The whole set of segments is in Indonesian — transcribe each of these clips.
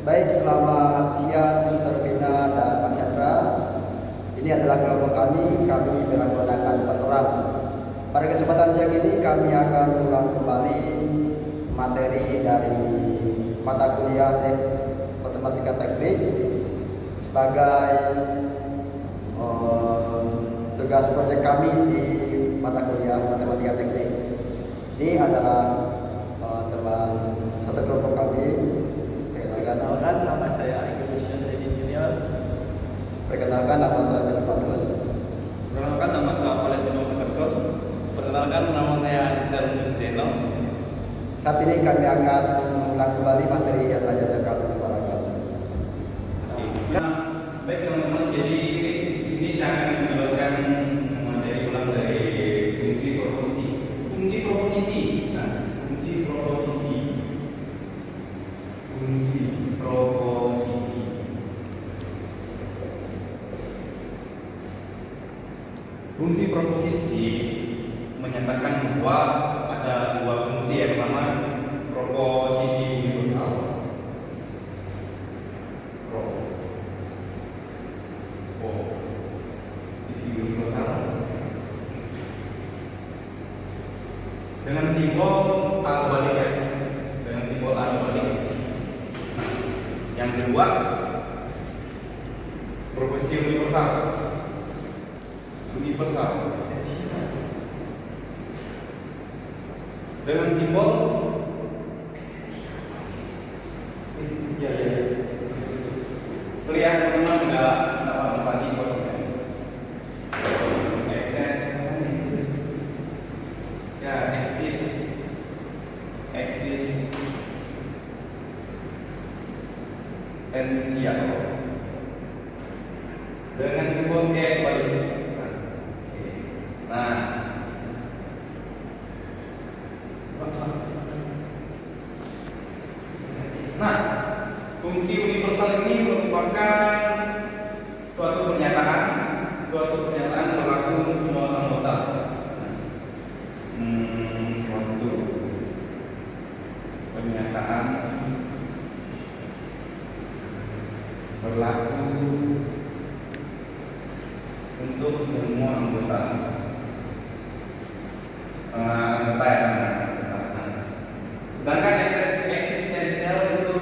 Baik, selamat siang Suster Vina dan Pak Chandra. Ini adalah kelompok kami beranggotakan 4 orang. Pada kesempatan siang ini kami akan ulang kembali materi dari mata kuliah matematika teknik sebagai tugas proyek kami di mata kuliah matematika teknik. Ini adalah teman satu kelompok kami. Perkenalkan, nama saya Ignition Dedi Junior. Perkenalkan, nama saya Silvanus. Perkenalkan, nama saya Valentino Peterson. Perkenalkan, nama saya Anjar Deno. Saat ini kami akan mengulang kembali materi yang telah kami bicarakan. Baik teman-teman, jadi di sini saya akan menjelaskan materi ulang dari fungsi proposisi. Fungsi proposisi. Nah, fungsi proposisi. Fungsi proposisi. Fungsi proposisi menyatakan bahwa ada dua fungsi. Yang pertama, proposisi universal. Proposisi universal dengan simbol arus balik ya. Dengan simbol arus balik. Yang kedua, proposisi universal. Universal dengan simbol ya. Lihat teman-teman, enggak apa-apa eksistensial dengan simbol E balik. Nah, fungsi universal ini merupakan suatu pernyataan berlaku untuk semua anggota. Suatu pernyataan berlaku untuk semua anggota. Sedangkan eksistensial itu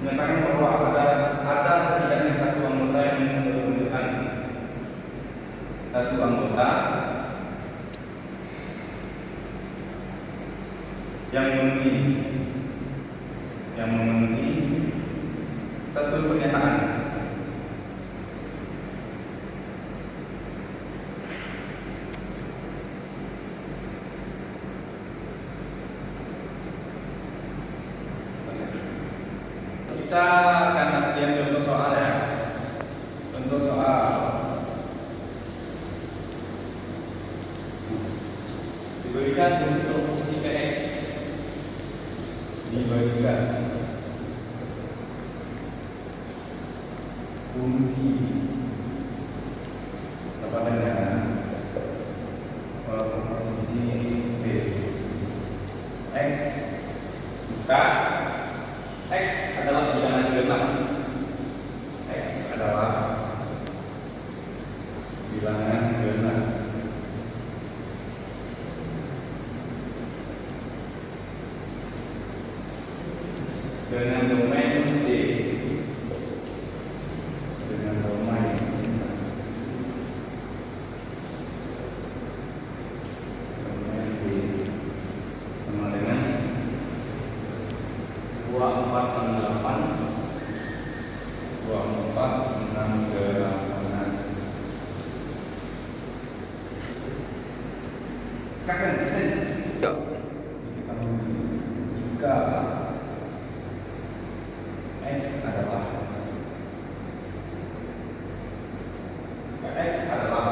menyatakan bahwa ada setidaknya satu anggota yang menunjukkan satu anggota yang memenuhi satu pernyataan. Kita akan lihat contoh soal ya. Contoh soal diberikan fungsi proposisi Px diberikan fungsi sama dengan proposisi B x maka X adalah bilangan genap. X adalah bilangan genap. Dengan domain D. Dengan domain D sama dengan 2468 jika X adalah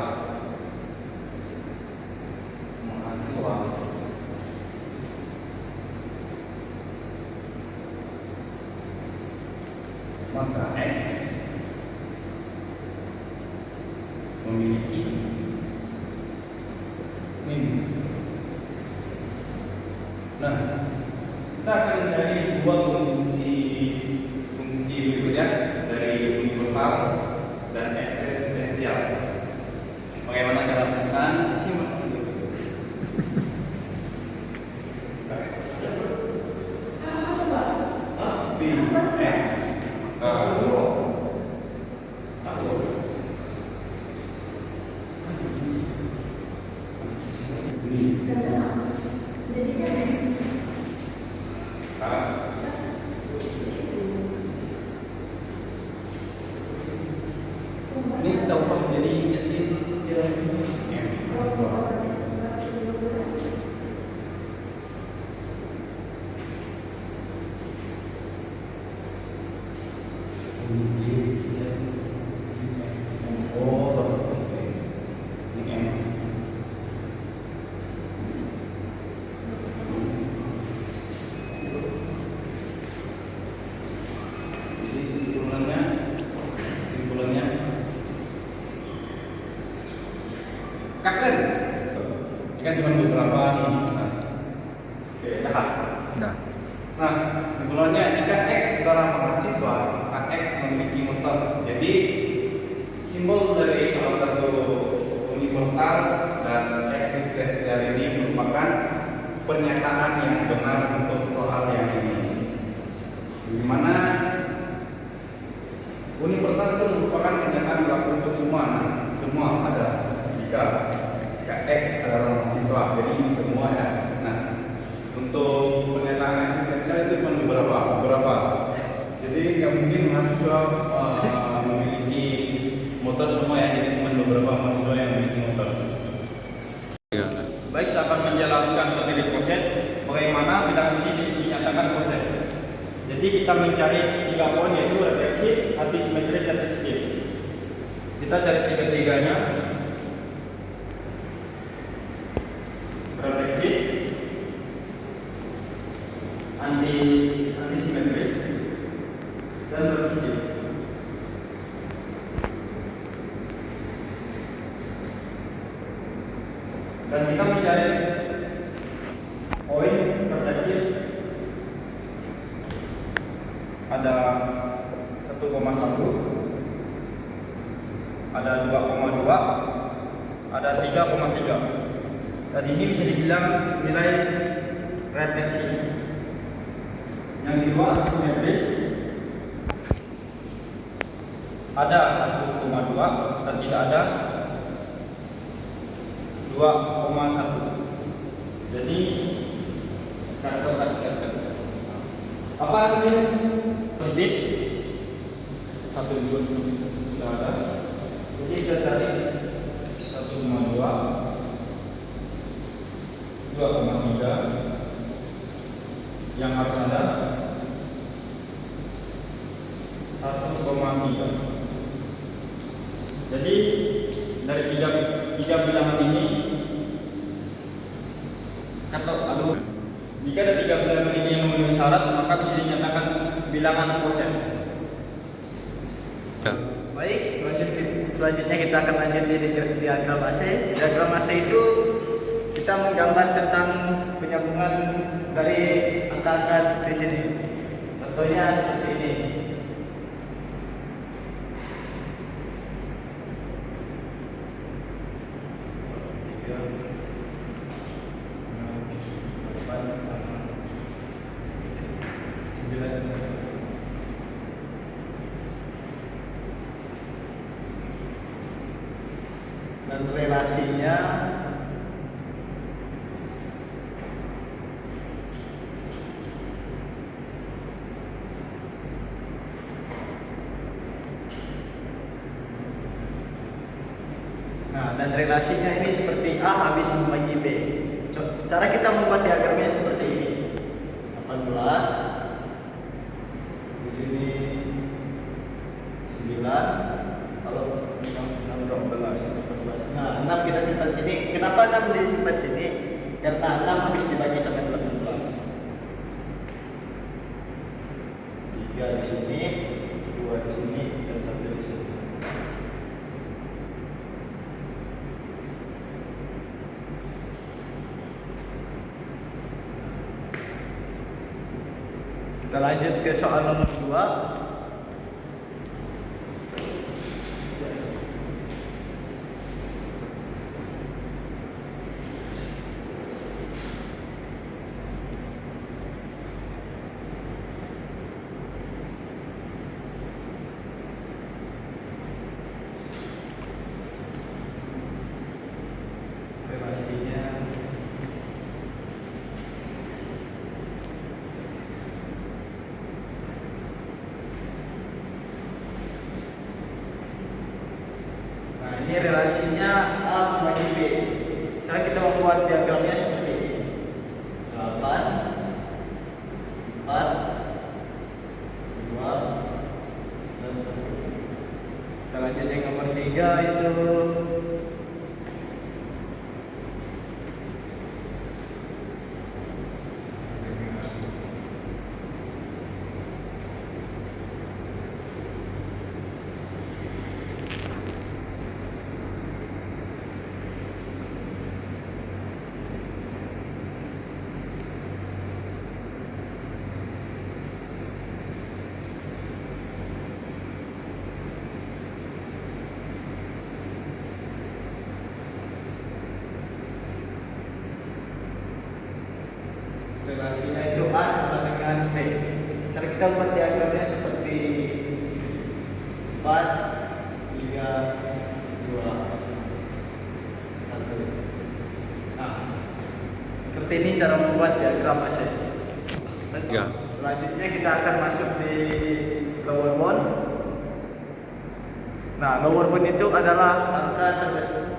mahasiswa maka X memiliki min. Nah, kita akan mencari dua fungsi bukti X aku Ini kita ubah jadi sih kesimpulannya kakek ini kan cuma beberapa nih. Nah, oke, dah. Nah, Nah, kesimpulannya jika X adalah mahasiswa, maka X memiliki motor. Jadi simbol dari salah satu universal dan eksistensial ini merupakan pernyataan yang benar untuk soal yang ini. Di mana universal itu merupakan pernyataan berlaku untuk semua. Nah, semua ada jika X adalah mahasiswa, jadi ini semua ya. Nah, untuk pernyataan eksistensial itu cuma beberapa. Jadi nggak mungkin mahasiswa memiliki motor semua ya. Jadi cuma beberapa mahasiswa yang memiliki motor. Baik, saya akan menjelaskan materi koset bagaimana bilangan ini dinyatakan koset. Jadi kita mencari 3 poin yaitu refleksif, antisimetris, dan sensitif. Kita cari tiga-tiganya. Refleksif, antisimetris, dan sensitif. Dan kita mencari poin refleksif ada 1,1, ada 2,2, ada 3,3. Dan ini bisa dibilang nilai refleksi. Yang kedua asimetris ada 1,2 dan tidak ada 2,1. Jadi apa artinya? Sedikit 1,2 tidak ada. Jadi kita cari 1,2, 2,3 yang harus ada 1,3. Jadi dari tiga bilangan ini jika ada 3 bilangan ini yang memenuhi syarat, maka bisa dinyatakan bilangan koset. Baik, selanjutnya kita akan lanjut di diagram AC. Diagram AC itu kita menggambar tentang penyambungan dari angka-angka di sini. Contohnya seperti ini. Dan relasinya ini seperti A habis membagi B. Cara kita membuat diagramnya seperti ini. 18 di sini 9, kalau 6 12. Nah, 6 kita simpan sini. Kenapa 6 disimpan sini? Karena 6 habis dibagi sama 18. 3 di sini, 2 di sini, dan 1 di sini. Kita lanjut ke soal nomor 2. ini relasinya A bagi B. Cara kita membuat diagramnya seperti ini. 8 4 2 dan 1. Kita lanjut yang nomor 3 itu relasinya itu A sama dengan B. Cara kita buat diagramnya seperti 4 3 2 1. Nah, seperti ini cara membuat diagram AC. Ya. Selanjutnya kita akan masuk di lower bound. Nah, lower bound itu adalah angka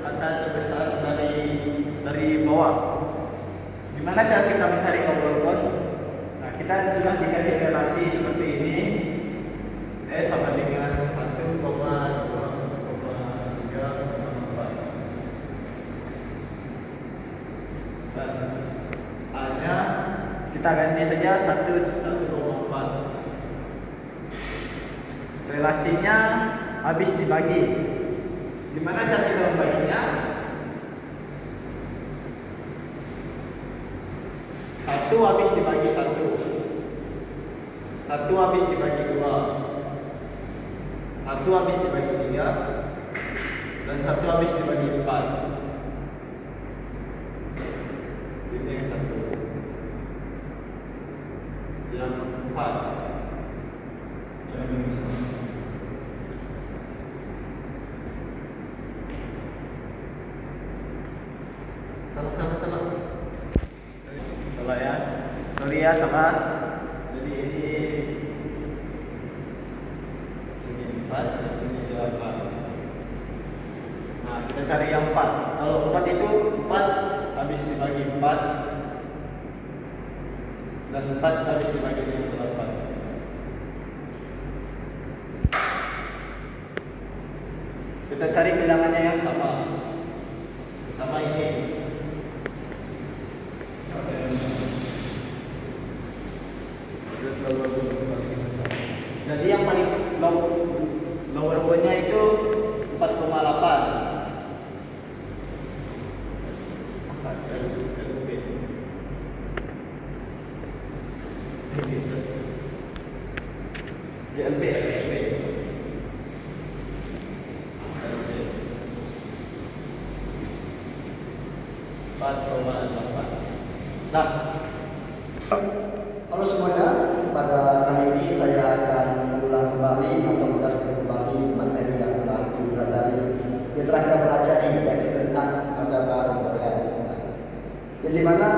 terbesar dari bawah. Gimana cara kita mencari lower bound? Nah, kita sudah dikasih relasi seperti ini. Sama dengan 1,2,3,4. Dan A-nya kita ganti saja 1,4. Relasinya habis dibagi. Gimana cara kita membaginya? 1 habis dibagi 1, 1 habis dibagi 2, 1 habis dibagi 3, dan 1 habis dibagi 4. Ini yang 1, yang 4, yang minus 1. Salah ya, sorry ya, salah. Jadi ini sini 4, sini 8. Nah, kita cari yang 4. Kalau 4 itu 4 habis dibagi 4 dan 4 habis dibagi dengan 8. Kita cari bilangannya yang sama. Sama ini. Jadi yang paling lower boundnya itu 4,8. GLB 4,8. Nah, halo semuanya, pada kali ini saya akan mengulang kembali atau menjelaskan kembali materi yang telah dipelajari yang telah kita pelajari, yaitu tentang aljabar Boreal. Yang dimana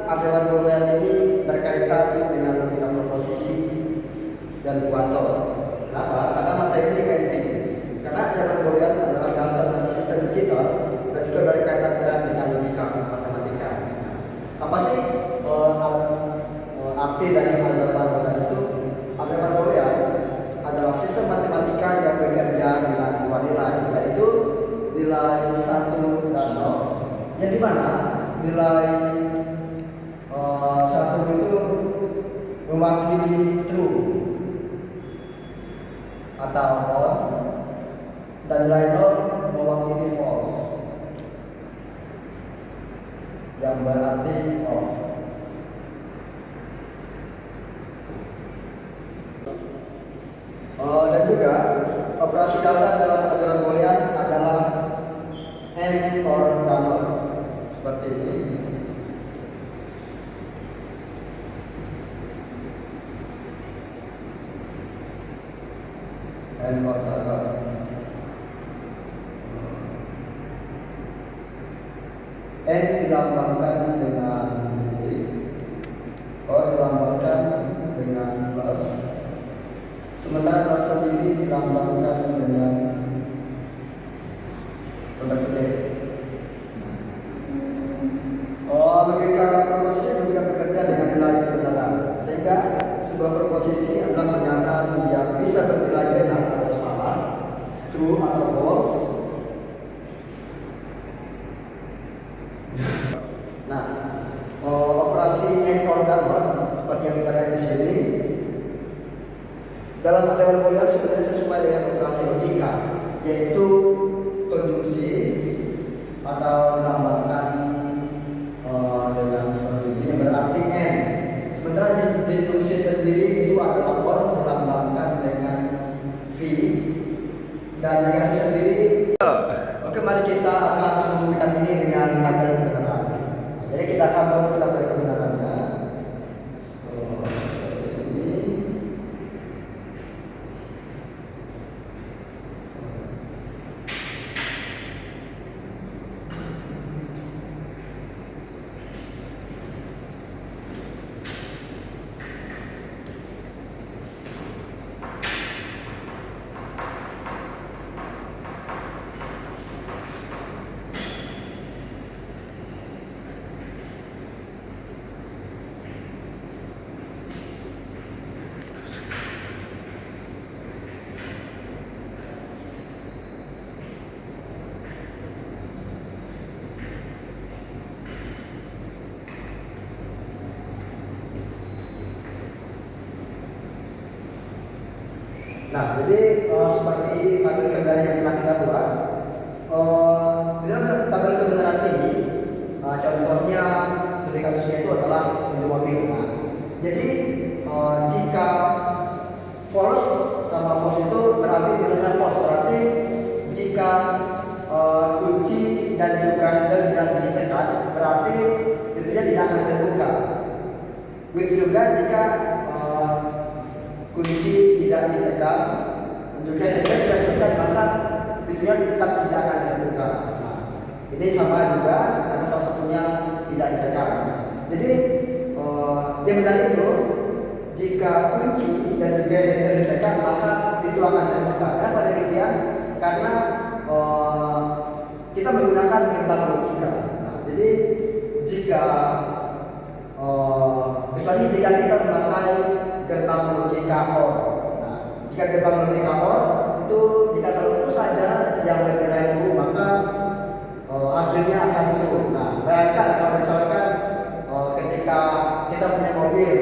aljabar Boreal ini berkaitan dengan logika proposisi dan kuantum. Kenapa? Karena materi ini penting. Karena aljabar Boreal adalah dasar dari sistem kita dan juga berkaitan erat dengan logika matematika. Apa sih arti dari aljabar Boreal itu? Aljabar Boreal adalah sistem matematika yang bekerja dengan dua nilai, yaitu nilai 1 dan 0. Yang dimana nilai 1 itu mewakili true atau on, dan nilai 0 mewakili false yang berarti off. Dan juga operasi dasar dalam aljabar Boolean adalah and or dollar seperti ini. And or dollar. N dilambangkan dengan ini, or dilambangkan dengan plus. Sementara not sendiri dilambangkan dengan ini adalah pernyataan yang bisa bernilai benar atau salah, true atau false. Nah, operasi and or seperti yang kita lihat di sini dalam materi kuliah sebenarnya sesuai dengan operasi logika, yaitu konjungsi atau dilambangkan dengan seperti ini yang berarti n. Sementara disjungsi sendiri itu adalah or dilambangkan dengan v, dan negasi sendiri. Oke, mari kita akan membuktikan ini dengan tabel kebenaran. Jadi kita akan buat tabel kebenarannya. Nah, jadi seperti tabel kebenaran yang pernah kita buat, di dalam tabel kebenaran ini, contohnya studi kasusnya itu adalah pintu mobil. Nah, jadi jika false sama false itu berarti nilainya false, berarti jika kunci dan juga handle tidak ditekan, berarti pintunya tidak akan terbuka. With juga jika kunci tidak ditekan, juga tidak ditekan, maka pintunya tetap tidak akan terbuka. Nah, ini sama juga karena salah satunya tidak ditekan. Jadi yang benar itu jika kunci dan juga tidak ditekan, maka pintu akan terbuka. Kenapa demikian? Karena kita menggunakan gerbang logika. Nah, jadi jika kecuali jika kita memakai gerbang logika OR. Nah, jika gerbang logika OR itu jika salah satu saja yang bernilai true, maka hasilnya akan true. Nah, bayangkan kalau misalkan ketika kita punya mobil,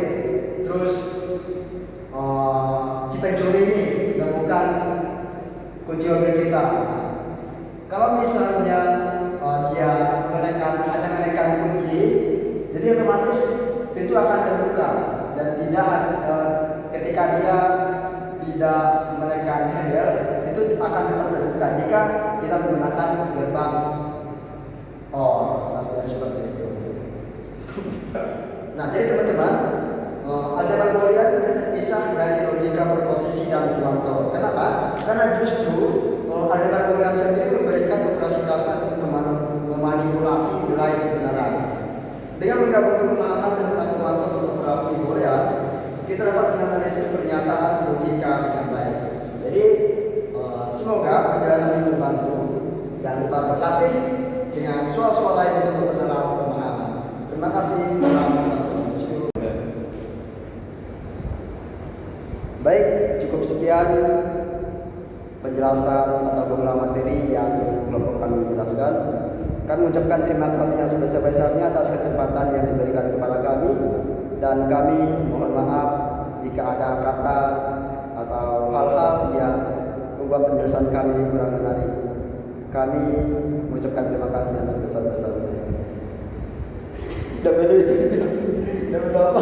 terus si pencuri ini menemukan kunci mobil kita. Nah, kalau misalnya dia hanya menekan kunci, jadi otomatis pintu akan terbuka. Dan tidak ketika dia tidak menekan handle, itu akan tetap terbuka jika kita menggunakan gerbang OR. Nah, seperti itu. Nah, jadi teman-teman, aljabar boolean itu terpisah dari logika berposisi dan kuantum. Kenapa? Karena justru aljabar boolean sendiri memberikan operasi dasar untuk memanipulasi nilai kebenaran. Dengan menggabungkan pemahaman tentang kuantum operasi boolean, kita dapat menganalisis pernyataan logika dengan baik. Jadi semoga penjelasan ini membantu. Jangan lupa berlatih dengan soal-soal lain untuk memperdalam pemahaman. Terima kasih. Baik, cukup sekian penjelasan atau beberapa materi yang kelompok kami jelaskan. Kami mengucapkan terima kasih yang sebesar-besarnya atas kesempatan yang diberikan kepada kami, dan kami mohon maaf jika ada kata atau hal-hal yang membuat penjelasan kami kurang menarik. Kami mengucapkan terima kasih yang sebesar-besarnya. Dapat berapa?